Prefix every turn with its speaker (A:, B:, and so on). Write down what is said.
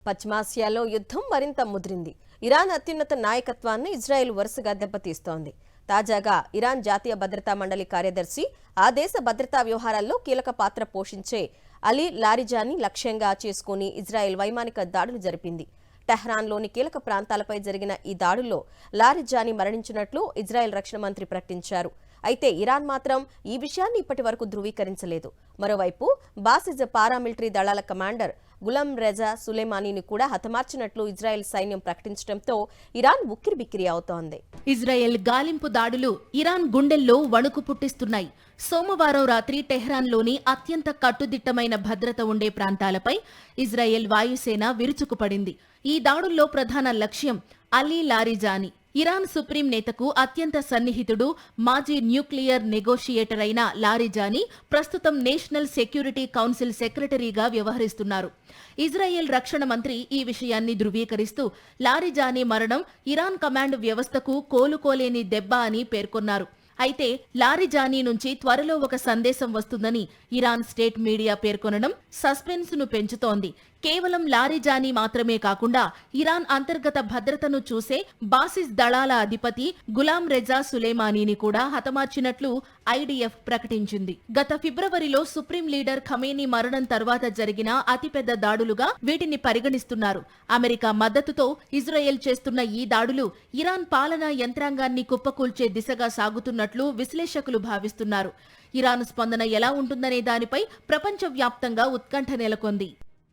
A: పశ్చిమాసియాలో యుద్ధం మరింత ముదిరింది. ఇరాన్ అత్యున్నత నాయకత్వాన్ని ఇజ్రాయెల్ వరుసగా దెబ్బతీస్తోంది. తాజాగా ఇరాన్ జాతీయ భద్రతా మండలి కార్యదర్శి, ఆ దేశ భద్రతా వ్యవహారాల్లో కీలక పాత్ర పోషించే అలీ లారిజాని లక్ష్యంగా చేసుకుని ఇజ్రాయెల్ వైమానిక దాడులు జరిపింది. టెహ్రాన్లోని కీలక ప్రాంతాలపై జరిగిన ఈ దాడుల్లో లారిజాని మరణించినట్లు ఇజ్రాయెల్ రక్షణ మంత్రి ప్రకటించారు. అయితే ఇరాన్ మాత్రం ఈ విషయాన్ని ఇప్పటి వరకు ధృవీకరించలేదు. మరోవైపు బాసిజ్ పారామిలిటరీ దళాల కమాండర్ గులాం రెజా సులేమానీని కూడా హతమార్చినట్లు ఇజ్రాయెల్ సైన్యం ప్రకటించడంతో ఇరాన్ ఉక్కిరిబిక్కిరి అవుతోంది.
B: ఇజ్రాయెల్ గాలింపు దాడులు ఇరాన్ గుండెల్లో వణుకు పుట్టిస్తున్నాయి. సోమవారం రాత్రి టెహ్రాన్లోని అత్యంత కట్టుదిట్టమైన భద్రత ఉండే ప్రాంతాలపై ఇజ్రాయెల్ వాయుసేన విరుచుకుపడింది. ఈ దాడుల్లో ప్రధాన లక్ష్యం అలీ లారిజాని. ఇరాన్ సుప్రీం నేతకు అత్యంత సన్నిహితుడు, మాజీ న్యూక్లియర్ నెగోషియేటర్ అయిన లారిజాని ప్రస్తుతం నేషనల్ సెక్యూరిటీ కౌన్సిల్ సెక్రటరీగా వ్యవహరిస్తున్నారు. ఇజ్రాయెల్ రక్షణ మంత్రి ఈ విషయాన్ని ధృవీకరిస్తూ లారిజాని మరణం ఇరాన్ కమాండ్ వ్యవస్థకు కోలుకోలేని దెబ్బ అని పేర్కొన్నారు. అయితే లారిజానీ నుంచి త్వరలో ఒక సందేశం వస్తుందని ఇరాన్ స్టేట్ మీడియా పేర్కొనడం సస్పెన్స్ ను పెంచుతోంది. కేవలం లారిజానీ మాత్రమే కాకుండా ఇరాన్ అంతర్గత భద్రతను చూసే బాసిస్ దళాల అధిపతి గులాం రెజా సులేమానీని కూడా హతమార్చినట్లు ఐడిఎఫ్ ప్రకటించింది. గత ఫిబ్రవరిలో సుప్రీం లీడర్ ఖమేనీ మరణం తర్వాత జరిగిన అతిపెద్ద దాడులుగా వీటిని పరిగణిస్తున్నారు. అమెరికా మద్దతుతో ఇజ్రాయెల్ చేస్తున్న ఈ దాడులు ఇరాన్ పాలనా యంత్రాంగాన్ని కుప్పకూల్చే దిశగా సాగుతున్నట్లు విశ్లేషకులు భావిస్తున్నారు. ఇరాన్ స్పందన ఎలా ఉంటుందనే దానిపై ప్రపంచవ్యాప్తంగా ఉత్కంఠ నెలకొంది.